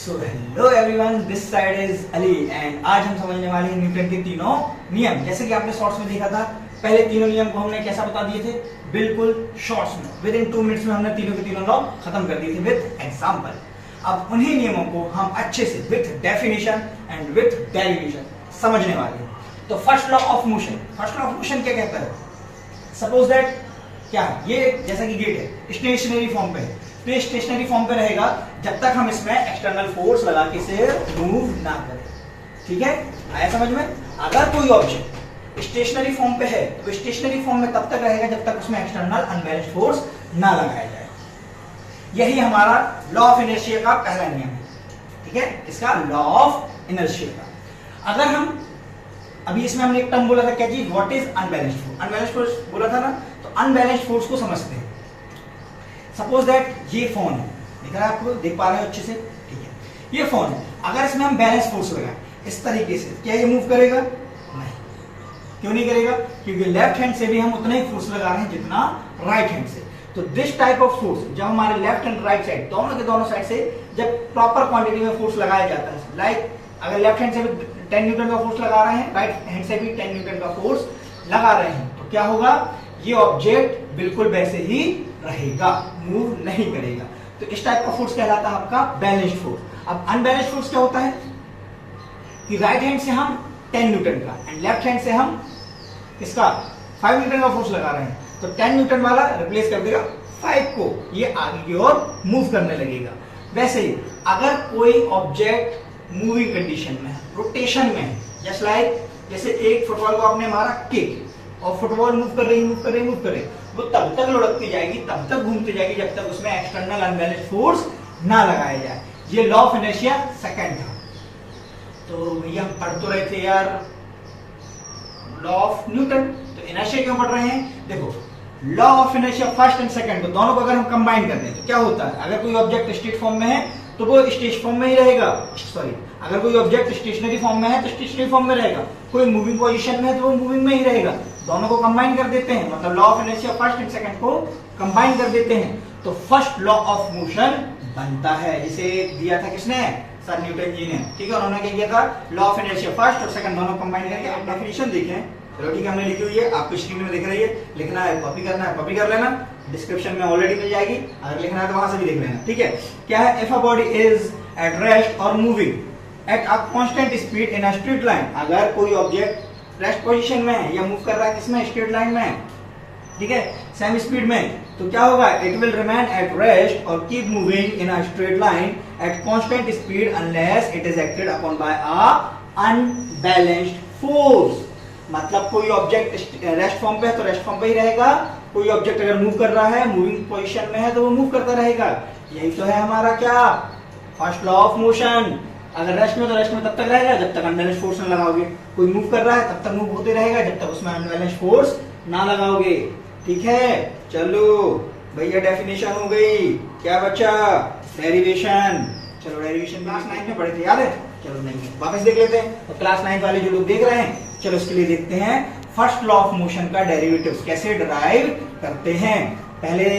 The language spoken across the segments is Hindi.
So hello everyone, this side is Ali and आज हम समझने वाले हैं न्यूटन के तीनों नियम। जैसे कि आपने शॉर्ट्स में देखा था, पहले तीनों नियम को हमने कैसा बता दिए थे, बिल्कुल शॉर्ट्स में विद इन 2 मिनट्स में हमने तीनों के तीनों लॉ खत्म कर दिए थे विद एग्जांपल। अब उन्हीं नियमों को हम अच्छे से with definition and with derivation समझने वाले हैं। तो first law of motion, first law of motion क्या कहता है? सपोज दैट क्या है, ये जैसा कि गेट है स्टेशनरी फॉर्म पे है, तो ये स्टेशनरी फॉर्म पे रहेगा जब तक हम इसमें एक्सटर्नल फोर्स लगा के इसे मूव ना करें। ठीक है, आया समझ में? अगर कोई ऑब्जेक्ट स्टेशनरी फॉर्म पे है तो स्टेशनरी फॉर्म में तब तक रहेगा जब तक उसमें एक्सटर्नल अनबैलेंस्ड फोर्स ना लगाया जाए। यही हमारा लॉ ऑफ इनर्शिया का पहला नियम है। ठीक है, इसका लॉ ऑफ इनर्शिया का। अगर हम अभी इसमें हमने एक टर्म बोला था, क्या चीज? What is unbalanced force. Unbalanced force बोला था ना, तो अनबैलेंस्ड फोर्स को समझते हैं। सपोज दैट ये फोन है, दिख रहा है आपको, देख पा रहे हो अच्छे से? ठीक है, ये फोन है, अगर इसमें हम बैलेंस फोर्स लगाएं इस तरीके से, क्या ये मूव करेगा? नहीं। क्यों नहीं करेगा? क्योंकि लेफ्ट हैंड से भी हम उतना ही फोर्स लगा रहे हैं जितना राइट हैंड से। तो दिस टाइप ऑफ फोर्स जब हमारे लेफ्ट एंड राइट साइड दोनों के दोनों साइड से जब प्रॉपर क्वांटिटी में फोर्स लगाया जाता है, लाइक अगर लेफ्ट हैंड से भी 10 न्यूटन का फोर्स लगा रहे हैं, राइट हैंड से भी 10 न्यूटन का फोर्स लगा रहे हैं, तो क्या होगा? ये ऑब्जेक्ट बिल्कुल वैसे ही रहेगा, मूव नहीं करेगा। तो इस टाइप का फोर्स कहलाता है आपका बैलेंस्ड फोर्स। अब अनबैलेंस्ड फोर्स क्या होता है कि राइट हैंड से हम 10 न्यूटन का एंड लेफ्ट हैंड से हम इसका 5 न्यूटन का फोर्स लगा रहे हैं, तो 10 न्यूटन वाला रिप्लेस कर देगा 5 को, ये आगे की ओर मूव करने लगेगा। वैसे ही अगर कोई ऑब्जेक्ट मूविंग कंडीशन में है, रोटेशन में है, जस्ट लाइक जैसे एक फुटबॉल को आपने मारा किक और फुटबॉल मूव कर रही, वो तब तक लुढ़कती जाएगी, तब तक घूमती जाएगी जब तक उसमें एक्सटर्नल अनबैलेंस्ड फोर्स ना लगाया जाए। ये लॉ ऑफ इनर्शिया सेकंड था। तो भैया हम पढ़ तो रहे थे यार लॉ ऑफ न्यूटन, तो इनर्शिया क्यों पढ़ रहे हैं? देखो, law of inertia first and second को दोनों को अगर हम कंबाइन कर दें तो क्या होता है? अगर कोई ऑब्जेक्ट स्टेट फॉर्म में है तो वो स्टेट फॉर्म में ही रहेगा, सॉरी, अगर कोई ऑब्जेक्ट स्टेशनरी फॉर्म में है तो स्टेशनरी फॉर्म में रहेगा, कोई मूविंग पोजीशन में है तो वो मूविंग में ही रहेगा। दोनों को कंबाइन कर देते हैं, मतलब law of inertia first and second को कंबाइन कर देते हैं, तो फर्स्ट लॉ ऑफ मोशन बनता है। जिसे दिया था किसने? सर न्यूटन जी ने। ठीक है, उन्होंने क्या किया था? लॉ ऑफ इनर्शिया फर्स्ट और सेकंड दोनों कंबाइन करके आप डेफिनेशन देखें। चलो ठीक है, हमने लिखी हुई है, आपको स्क्रीन में दिख रही है, लिखना है, कॉपी करना है, कॉपी कर लेना, डिस्क्रिप्शन में ऑलरेडी मिल जाएगी, अगर लिखना है तो वहां से भी देख लेना। ठीक है, क्या है? If a body is at rest और moving at a constant speed in a straight line, अगर कोई ऑब्जेक्ट रेस्ट पोजीशन में है या मूव कर रहा है किसमें? स्ट्रेट लाइन में, ठीक है, सेम स्पीड में, तो क्या होगा? It will remain at rest और keep moving in a straight line at constant speed unless it is acted upon by a unbalanced force. मतलब कोई ऑब्जेक्ट रेस्ट फॉर्म पे है तो रेस्ट फॉर्म पे ही रहेगा, कोई ऑब्जेक्ट अगर मूव कर रहा है, मूविंग पोजीशन में है, तो वो मूव करता रहेगा। यही तो है हमारा क्या? First law of motion. अगर रेस्ट में तो रेस्ट में तब तक रहेगा जब तक अनबैलेंस्ड फोर्स ना लगाओगे, कोई मूव कर रहा है तब तक मूव होते रहेगा जब तक उसमें अनबैलेंस्ड फोर्स ना लगाओगे। ठीक है, चलो भैया डेफिनेशन हो गई, क्या बचा? डेरिवेशन। चलो डेरिवेशन क्लास 9 में पढ़े थे, याद है? चलो नहीं, वापस देख लेते हैं। तो क्लास 9 वाले जो लोग देख रहे हैं, चलो इसके लिए देखते हैं फर्स्ट लॉ ऑफ मोशन का डेरिवेटिव्स कैसे डिराइव करते हैं। पहले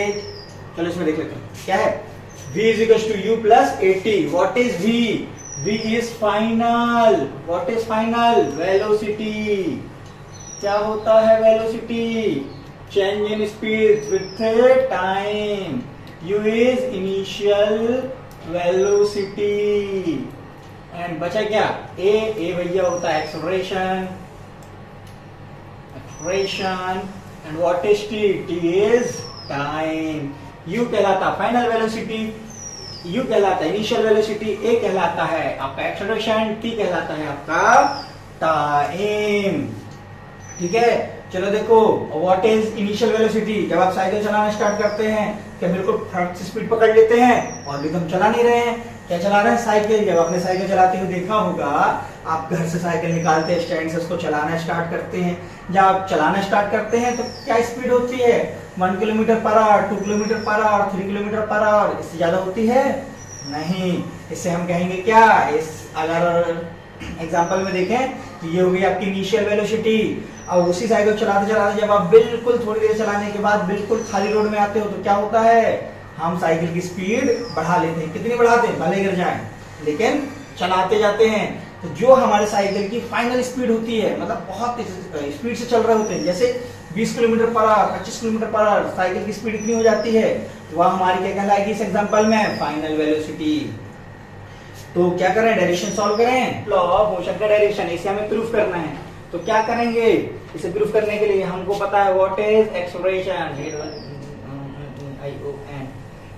चलो इसमें देख लेते हैं, क्या है? v is equals to u plus at. What is v? v is final. What is final? Velocity. क्या होता है velocity? Change in speed with time. u is initial velocity. And बचा क्या? a भैया होता है acceleration. And what is t? t is time. u कहलाता फाइनल वेलोसिटी, u कहलाता इनिशियल वेलोसिटी, a कहलाता है आपका एक्सेलरेशन, t कहलाता है आपका टाइम। ठीक है, चलो देखो, व्हाट इज इनिशियल वेलोसिटी? जब आप साइकिल चलाना स्टार्ट करते हैं क्या बिल्कुल फ्रंट से स्पीड पकड़ लेते हैं और भी हम चला नहीं रहे हैं, क्या चला रहे हैं? साइकिल। जब आपने साइकिल चलाते हुए देखा होगा, आप घर से साइकिल निकालते हैं, स्टैंड से उसको चलाना स्टार्ट करते हैं, जब आप चलाना स्टार्ट करते हैं तो क्या स्पीड होती है? 1 kilometre per hour, 2 kilometre per hour, 3 kilometre per hour, इससे ज्यादा होती है नहीं। इससे हम कहेंगे क्या? इस अगर एग्जांपल में देखें तो ये हो गई आपकी इनिशियल वेलोसिटी। अब उसी साइकिल चलाते चलाते जब आप बिल्कुल थोड़ी देर चलाने के बाद बिल्कुल खाली रोड में आते हो तो क्या होता है? हम साइकिल की स्पीड बढ़ा लेते हैं। कितनी बढ़ाते हैं? भले गिर जाए, लेकिन चलाते जाते हैं। तो जो हमारे साइकिल की फाइनल स्पीड होती है, मतलब बहुत स्पीड से चल रहे होते हैं, जैसे 20 kilometre per hour, 25 kilometre per hour cycle की स्पीड इतनी हो जाती है, तो वह हमारी क्या कहलाएगी इस एग्जांपल में, फाइनल वेलोसिटी। तो क्या करें, डायरेक्शन सॉल्व करें, लॉ ऑफ मोशन का डायरेक्शन, इसे हमें प्रूफ करना है। तो क्या करेंगे, इसे प्रूफ करने के लिए हमको पता है व्हाट इज एक्सेलरेशन।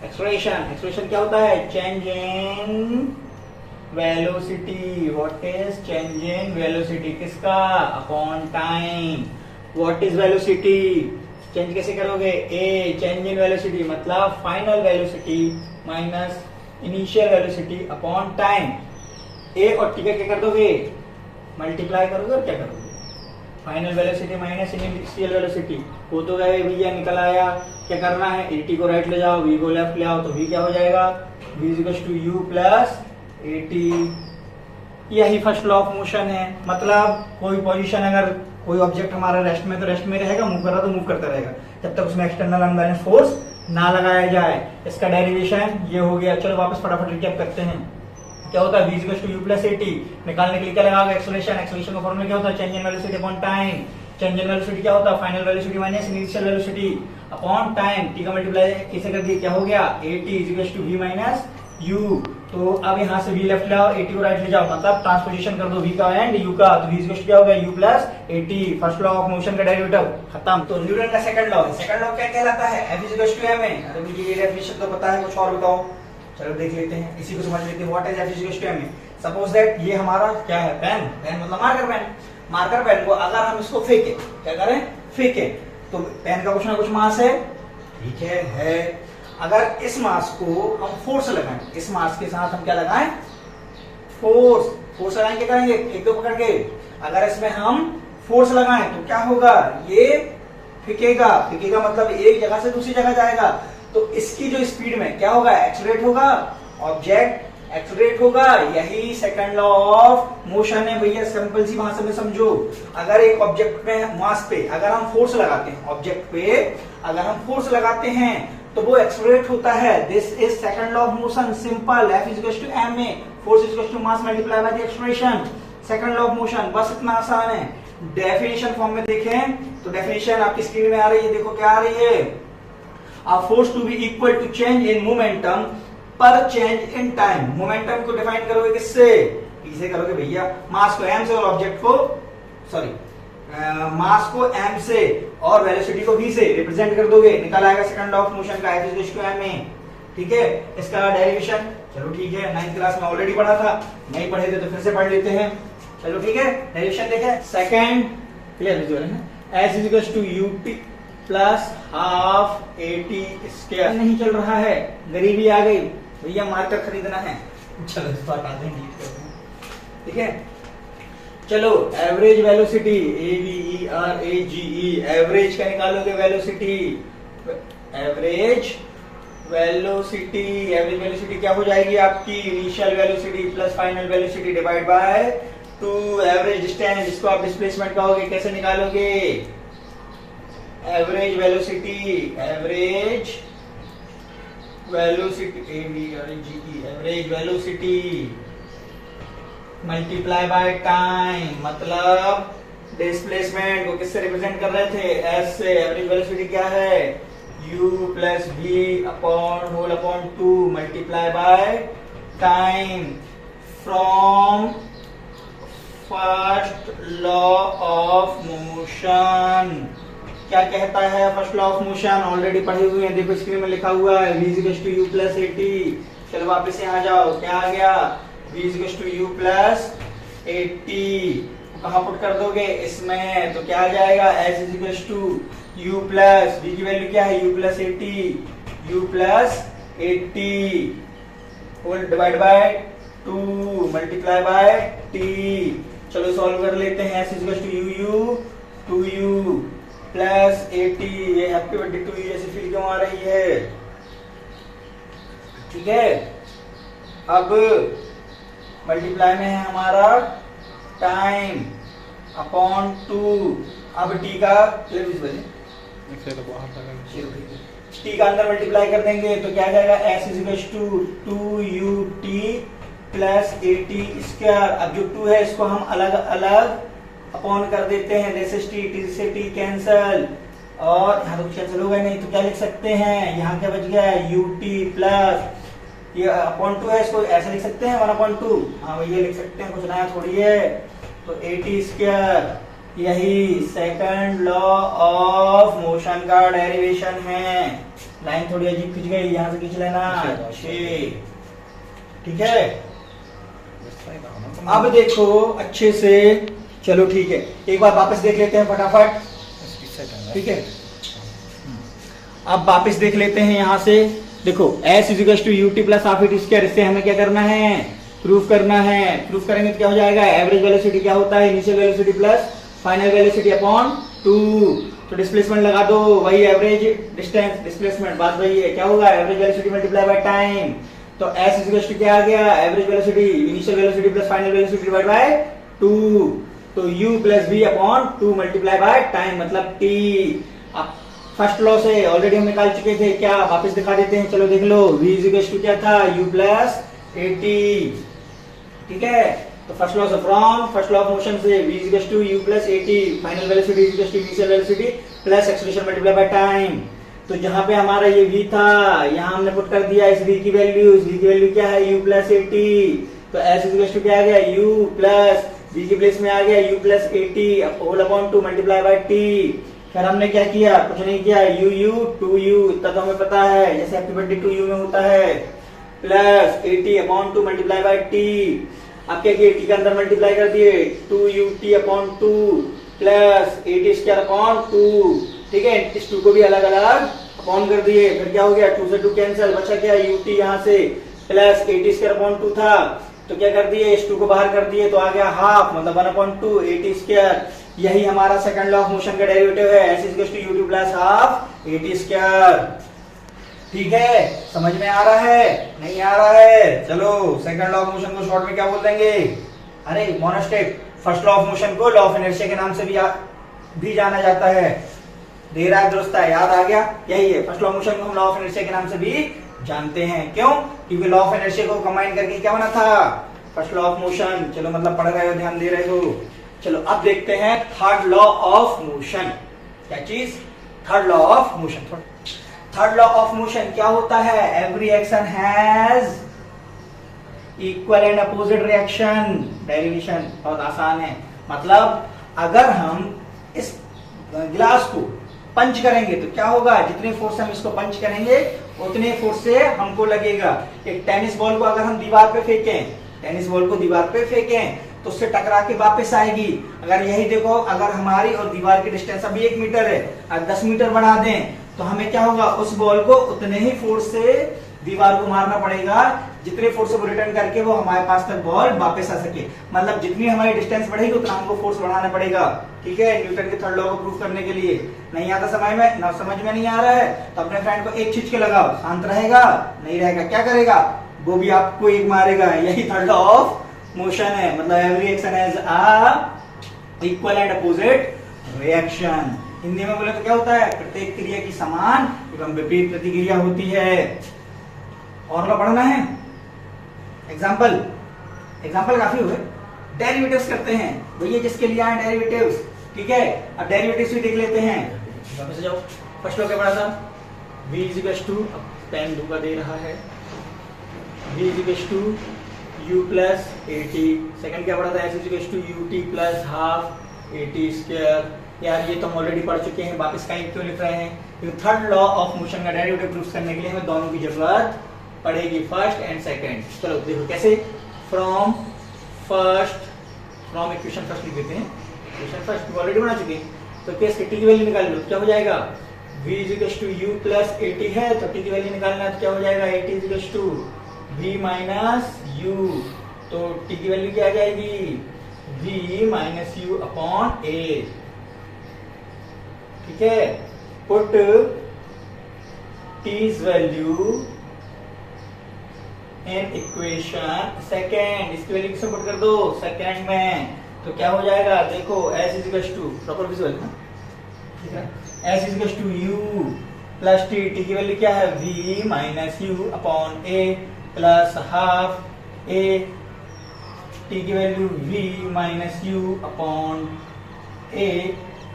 एक्सेलरेशन क्या होता है, change in velocity. What is change in velocity, किसका, upon time. What is velocity, change कैसे करोगे, ए चेंज इन वेलोसिटी मतलब final velocity minus initial velocity upon time. A और टी का क्या कर दोगे, मल्टीप्लाई करोगे और क्या करोगे, final velocity minus initial velocity. वो तो गए भैया, निकल आया। क्या करना है, एटी को राइट ले जाओ, वी को लेफ्ट ले आओ, तो वी क्या हो जाएगा, v equals to you plus A T. यही फर्स्ट लॉ ऑफ मोशन है। मतलब कोई पोजीशन, अगर कोई ऑब्जेक्ट हमारा रेस्ट में तो रेस्ट में रहेगा, मूव कर रहा तो मूव करता रहेगा, जब तक उसमें एक्सटर्नल अनबैलेंस फोर्स ना लगाया जाए। इसका डेरिवेशन ये हो गया। चलो वापस फटाफट रिकैप करते हैं। क्या होता है, v equals to you plus A T. निकालने के लिए क्या लगाओगे, एक्सेलरेशन। एक्सेलरेशन का फॉर्मूला क्या होता है, change in velocity upon time. Change in velocity क्या होता है, final velocity minus initial velocity upon time. T का मल्टीप्लाई इसे कर दिया, क्या हो गया, A T equals to v minus u। तो अब यहाँ से v लेफ्ट ले आओ, 80 को राइट ले जाओ, मतलब ट्रांसपोजिशन कर दो v का एंड u का, तो v इक्वल्स क्या हो गया, u plus 80। First law of motion का डेरिवेटिव खत्म। तो न्यूटन का सेकंड लॉ है। सेकंड लॉ क्या कहलाता है, F इक्वल्स टू ma। अरे मुझे ये डेफिनेशन तो पता है, कुछ और बताओ। चलो देख लेते हैं, इसी को समझ लेते हैं। What is F equals to ma। Suppose that ये हमारा क्या है, पेन। पेन मतलब मार्कर पेन। मार्कर पेन को अगर हम इसको फेंके, क्या करें, फेंके, तो पेन का कुछ ना कुछ मास है, ठीक है। अगर इस मास को हम फोर्स लगाएं, इस मास के साथ हम क्या लगाएं, फोर्स लगाएं, क्या करेंगे, एक दो पकड़ के। अगर इसमें हम फोर्स लगाएं तो क्या होगा, ये फेंकेगा। फेंकेगा मतलब एक जगह से दूसरी जगह जाएगा। तो इसकी जो स्पीड में क्या होगा, एक्सेलरेट होगा, ऑब्जेक्ट एक्सेलरेट होगा। यही सेकंड लॉ ऑफ मोशन है भैया। सिंपल सी भाषा में समझो, अगर एक ऑब्जेक्ट में मास पे अगर हम फोर्स लगाते हैं, ऑब्जेक्ट पे अगर हम फोर्स लगाते हैं तो वो एक्सेलरेट होता है। This is second law of motion, simple. F equals to ma, force equals to mass multiply by the acceleration, second law of motion. बस इतना आसान है। डेफिनेशन फॉर्म में देखें तो डेफिनेशन आपकी स्क्रीन में आ रही है, देखो क्या आ रही है, a force to be equal to change in momentum पर change in time। मोमेंटम को डिफाइन करोगे किससे, इसे करोगे भैया, मास को m से और ऑब्जेक्ट को, सॉरी मास को m से और वेलोसिटी को v से रिप्रेजेंट कर दोगे, निकल आएगा सेकंड लॉ ऑफ मोशन का F इक्वल्स टू ma। ठीक है, इसका डेरिवेशन चलो ठीक है, 9th क्लास में ऑलरेडी पढ़ा था, नहीं पढ़े थे तो फिर से पढ़ लेते हैं। चलो ठीक है, डेरिवेशन देखें, सेकंड क्लियर विजुअल है, S equals to ut plus half 80 square. नहीं चल रहा है, गरीबी आ गई भैया, मार्कर खरीदना है। चलो इस बार आते हैं, ठीक है। चलो एवरेज वेलोसिटी, AVERAGE, एवरेज का निकालोगे वेलोसिटी, एवरेज वेलोसिटी क्या हो जाएगी आपकी, initial velocity plus final velocity divide by 2 average distance, जिसको आप डिस्प्लेसमेंट कहोगे। कैसे निकालोगे, average velocity average velocity multiply by time, मतलब डिस्प्लेसमेंट को किससे रिप्रेजेंट कर रहे थे, एस से। एवरेज वेलोसिटी क्या है, u plus v upon whole upon 2 multiply by time. From first law of motion क्या कहता है, first law of motion already पढ़े हुए हैं, देखो स्क्रीन में लिखा हुआ है, v equals to u plus 80। चलो वापस यहाँ आ जाओ, क्या आ गया, v equals to u plus 80। कहाँ पुट कर दोगे, इसमें, तो क्या आ जाएगा, s equals to u plus, v की वैल्यू क्या है, u plus 80 whole divide by 2 multiply by t। चलो सॉल्व कर लेते हैं, s equals to u plus 80। ये हैप्पी बर्थडे टू यू जैसी फील क्यों आ रही है, ठीक है। अब मल्टीप्लाई में है हमारा टाइम अपॉन 2। अब टी का टी का अंदर मल्टीप्लाई कर देंगे तो क्या आ जाएगा, s equals to 2ut plus A T square. अब जो 2 है इसको हम अलग अलग अपॉन कर देते हैं, जैसे टी से टी कैंसल, और यहाँ तो कैंसिल होगा नहीं, तो क्या लिख सकते हैं, यहाँ क्या बच गया, यू टी प्लस ये अपॉन 2 है, इसको ऐसे लिख सकते हैं 1/2। हाँ ये लिख सकते हैं, कुछ नया थोड़ी है। तो ए टी स्क्वायर, यही सेकंड लॉ ऑफ मोशन का डेरिवेशन है। लाइन थोड़ी अजीब खिंच गई, यहाँ से खींच लेना 6, ठीक है। अब देखो अच्छे से, चलो ठीक है, एक बार वापस देख लेते हैं फटाफट, ठीक है। अब वापस देख लेते हैं यहाँ से, देखो s is to U T plus half T square, इससे हमें क्या करना है, प्रूफ करना है। प्रूफ करेंगे तो क्या हो जाएगा, एवरेज वेलोसिटी क्या होता है, initial velocity plus final velocity upon 2। तो डिस्प्लेसमेंट लगा दो, वही एवरेज डिस्टेंस डिस्प्लेसमेंट, बात वही है, क्या होगा, average velocity multiply by time. तो s इज टू क्या आ गया, average velocity initial velocity plus final velocity divide by 2। तो u plus v upon 2 multiply by time मतलब t। अब फर्स्ट लॉ से ऑलरेडी हम निकाल चुके थे, क्या वापस दिखा देते हैं, चलो देख लो, v इज टू क्या था, u प्लस ए टी, ठीक है। तो फर्स्ट लॉ से from first law of motion से v is to u plus A T, final velocity is to initial velocity plus acceleration multiply by time. तो जहां पे हमारा ये v था, यहां हमने पुट कर दिया इस v की वैल्यू, इस v की वैल्यू क्या है, u प्लस ए टी। तो s इज टू क्या आ गया, u प्लस v की प्लेस में आ गया u plus A T whole upon 2 multiply by t। फिर हमने क्या किया, कुछ नहीं किया, u 2u, इतना तो हमें पता है, जैसे हैप्पी बर्थडे टू यू में होता है, plus 80 upon 2 multiply by t। अब क्या किया, t के अंदर मल्टीप्लाई कर दिए, 2ut upon 2 plus 80 square upon 2, ठीक है। इस 2 को भी अलग अलग अपॉन कर दिए, फिर क्या हो गया, 2 से 2 कैंसिल, बचा क्या, ut यहाँ से प्लस 80 स्क्वायर अपॉन 2 था, तो क्या कर दिए, इस 2 को बाहर कर दिए, तो आ गया हाफ, मतलब 1/2 80 स्क्वायर। यही हमारा सेकंड लॉ ऑफ मोशन का डेरिवेटिव है, s is to U T plus half 80 square, ठीक है। समझ में आ रहा है, नहीं आ रहा है, चलो सेकंड लॉ ऑफ मोशन को शॉर्ट में क्या बोल देंगे, अरे मोनोस्टेट, फर्स्ट लॉ ऑफ मोशन को लॉ ऑफ इनर्शिया के नाम से भी जाना जाता है। देर आए दुरुस्त है, याद आ गया, यही है, फर्स्ट लॉ ऑफ मोशन को हम लॉ ऑफ इनर्शिया के नाम से भी जानते हैं। क्यों, क्योंकि लॉ ऑफ इनर्शिया को कंबाइन करके क्या बना था, फर्स्ट लॉ ऑफ मोशन। चलो मतलब पढ़ रहे हो, ध्यान दे रहे हो। चलो अब देखते हैं थर्ड लॉ ऑफ मोशन, क्या चीज, third law of motion. Third law of motion क्या होता है, every action has equal and opposite reaction. Derivation बहुत आसान है, मतलब अगर हम इस गिलास को पंच करेंगे तो क्या होगा, जितने फोर्स हम इसको पंच करेंगे उतने फोर्स से हमको लगेगा। एक टेनिस बॉल को अगर हम दीवार पे फेंकें, टेनिस बॉल को दीवार पे फेंकें तो उससे टकरा के वापस आएगी। अगर यही देखो, अगर हमारी और दीवार की डिस्टेंस अभी 1 मीटर है, अगर 10 मीटर बढ़ा दें तो हमें क्या होगा, उस बॉल को उतने ही फोर्स से दीवार को मारना पड़ेगा जितने फोर्स से वो रिटर्न करके वो हमारे पास तक बॉल वापस आ सके। मतलब जितनी हमारी डिस्टेंस बढ़ेगी उतना हमको फोर्स बढ़ाना पड़ेगा, ठीक है। न्यूटन के थर्ड लॉ को प्रूव करने के लिए नहीं आता समझ में नहीं आ रहा है तो अपने फ्रेंड को एक खींच के लगाओ, शांत रहेगा, नहीं रहेगा क्या करेगा, वो भी आपको एक मारेगा। यही थर्ड लॉ ऑफ मोशन है, मतलब every action has a equal and opposite reaction. Hindi में बोले तो क्या होता है, प्रत्येक क्रिया की समान एवं विपरीत प्रतिक्रिया होती है। और लो पढ़ना है, एग्जाम्पल काफी हुए, डेरिवेटिव्स करते हैं, वही जिसके लिए आए डेरिवेटिव्स, ठीक है। अब डेरिवेटिव्स भी देख लेते हैं, वापस जाओ, फर्स्ट लॉ क्या पढ़ा था, v इज टू, पेन धोखा दे रहा है, v is to u plus A T. Second क्या पढ़ा था, s is to U T plus half A T square. यार ये तो हम ऑलरेडी पढ़ चुके हैं, वापस कहीं क्यों लिख रहे हैं, क्योंकि थर्ड लॉ ऑफ मोशन का डेरिवेटिव प्रूफ करने के लिए हमें दोनों की जरूरत पड़ेगी, फर्स्ट एंड सेकंड। चलो देखो कैसे, फ्रॉम इक्वेशन फर्स्ट लिख देते हैं, इक्वेशन फर्स्ट ऑलरेडी बना चुके हैं, तो केस के टी की वैल्यू निकाल लो, क्या हो जाएगा, v is to you plus A T है, तो टी की वैल्यू निकालना है तो क्या हो जाएगा, A T is to v minus U, तो टी की वैल्यू क्या आ जाएगी, v minus you upon A, ठीक है। Put T's value in equation second, इसकी वैल्यू किसमें पुट कर दो, सेकेंड में, तो क्या हो जाएगा, देखो s is to proper visual, ठीक है, s is to you plus t, t की वैल्यू क्या है, v minus you upon a plus half A t की value v minus you upon a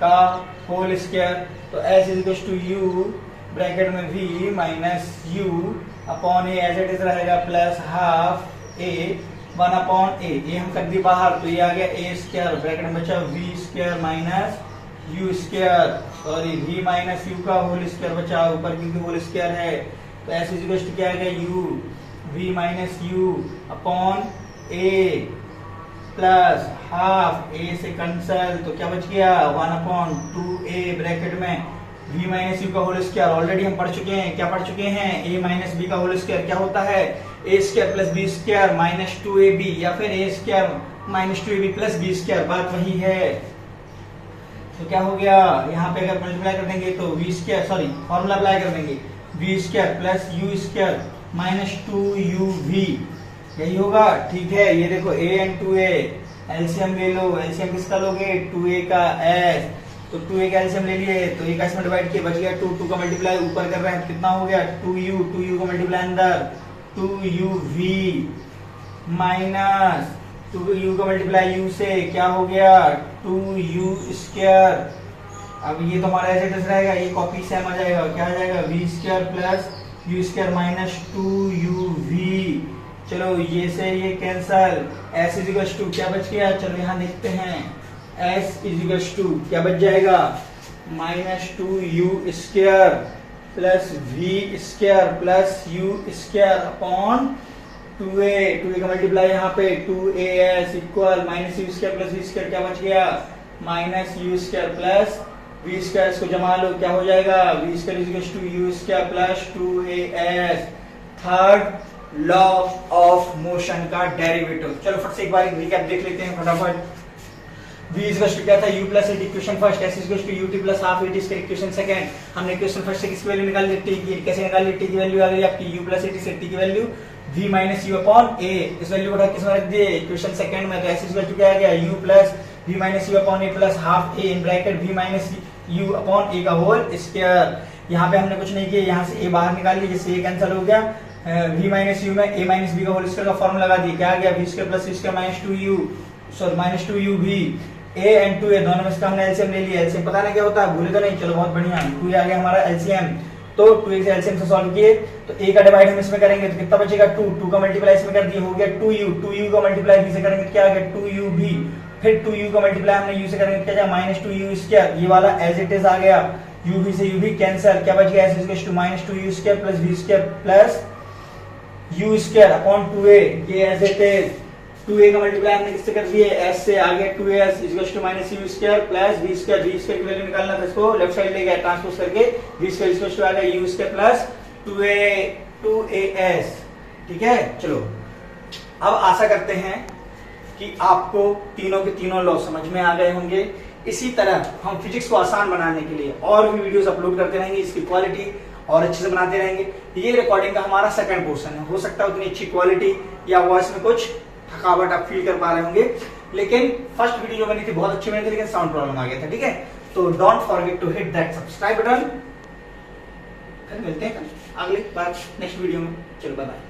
का होल स्क्वायर, तो s is equal to u bracket में v minus you upon a as it is रहेगा plus half a 1 upon a हम कर दी बाहर, तो ये आ गया a स्क्वायर ब्रैकेट में बचा v square minus you square, sorry v minus you का होल स्क्वायर बचा ऊपर क्योंकि होल स्क्वायर है, तो s इज इक्वल टू क्या आ गया u v minus you upon a plus half a से कैंसिल, तो क्या बच गया 1 अपॉन 2a ब्रैकेट में v माइनस यू का होल स्क्वायर। ऑलरेडी हम पढ़ चुके हैं, क्या पढ़ चुके हैं, a माइनस b का होल स्क्वायर क्या होता है a square plus b square minus 2ab, या फिर a square minus 2ab plus b square, बात वही है। तो क्या हो गया, यहाँ पे अगर मल्टीप्लाई कर देंगे तो v square, sorry formula apply कर देंगे, v square plus u square minus 2uv, यही होगा। ठीक है, ये देखो a एंड 2a एलसीएम ले लो, एलसीएम किसका लोगे 2a का s, तो 2a का एलसीएम ले लिए, तो एक इसमें डिवाइड किया बच गया 2 का मल्टीप्लाई ऊपर कर रहे हैं कितना हो गया 2u का मल्टीप्लाई अंदर 2uv माइनस 2u का मल्टीप्लाई u से क्या हो गया 2u स्क्वायर। अब ये तो हमारा ऐसे जैसे रहेगा, ये कॉपी सेम आ जाएगा, क्या आ जाएगा v square plus u square minus 2uv। चलो ये से ये cancel, s is equal to क्या बच गया, चलो यहाँ देखते हैं, s इज इक्वल टू क्या बच जाएगा minus 2u square plus v square plus u square upon 2a का मल्टीप्लाई यहाँ पे 2as equal minus u square plus v square क्या बच गया minus u square plus v square, इसको जमा लो क्या हो जाएगा v square is equal to u square plus 2as। Third law of motion का डेरिवेटिव। चलो फट से एक बार रिकैप देख लेते हैं फटाफट। v इज इक्वल टू क्या था u plus 8 equation first, s is equal to ut plus half 8 इसका इक्वेशन सेकंड। हमने इक्वेशन फर्स्ट से किसकी वैल्यू निकाल ली t की, कैसे निकाल ली, t की वैल्यू आ गई आपकी u प्लस 8 से t की value v minus you upon a, इस वैल्यू को उठा किस में रख दिए इक्वेशन सेकंड में, तो s इज इक्वल टू क्या आ गया u plus v minus you upon a plus half a in bracket v minus you upon a का होल स्क्वायर। यहाँ पे हमने कुछ नहीं किया, यहाँ से a बाहर निकाल लिया, जिससे a कैंसिल हो गया, v माइनस यू में a माइनस b का होल स्क्वायर का फॉर्मूला लगा दिया, क्या आ गया v square plus c square minus 2u, sorry minus 2uv, a and 2a दोनों में इसका हमने एलसीएम ले लिया, एलसीएम पता नहीं क्या होता है, भूले तो नहीं, चलो बहुत बढ़िया, 2a आ गया हमारा एलसीएम, तो 2a से एलसीएम से सॉल्व किए तो a का डिवाइड हम इसमें करेंगे तो कितना बचेगा 2 का मल्टीप्लाई इसमें कर दिए हो गया 2u का मल्टीप्लाई b से करेंगे क्या आ गया 2uv, फिर 2u का मल्टीप्लाई हमने u से करेंगे क्या जाएगा माइनस 2u स्क्वायर, ये वाला एज इट इज आ गया, uv से uv कैंसिल, क्या बच गया s is equal to minus 2u square plus v square plus u square upon 2a, ये एज इट इज 2a का मल्टीप्लाई हमने किससे कर दिए s से, आगे 2as is equal to minus u square plus v square, v square की वैल्यू निकालना था, इसको लेफ्ट साइड ले गया ट्रांसपोज करके, v square is equal to आ गया u स्क्वायर प्लस 2as। ठीक है, चलो अब आशा करते हैं कि आपको तीनों के तीनों लॉ समझ में आ गए होंगे। इसी तरह हम फिजिक्स को आसान बनाने के लिए और भी वीडियोस अपलोड करते रहेंगे, इसकी क्वालिटी और अच्छे से बनाते रहेंगे। ये रिकॉर्डिंग का हमारा सेकंड पोर्शन है, हो सकता है उतनी अच्छी क्वालिटी या वॉइस में कुछ थकावट आप फील कर पा रहे होंगे, लेकिन फर्स्ट वीडियो जो बनी थी बहुत अच्छी बनी थी, लेकिन साउंड प्रॉब्लम आ गया था। ठीक है, तो don't forget to hit that subscribe button. फिर मिलते हैं अगली बार नेक्स्ट वीडियो में, चलो बाय बाय।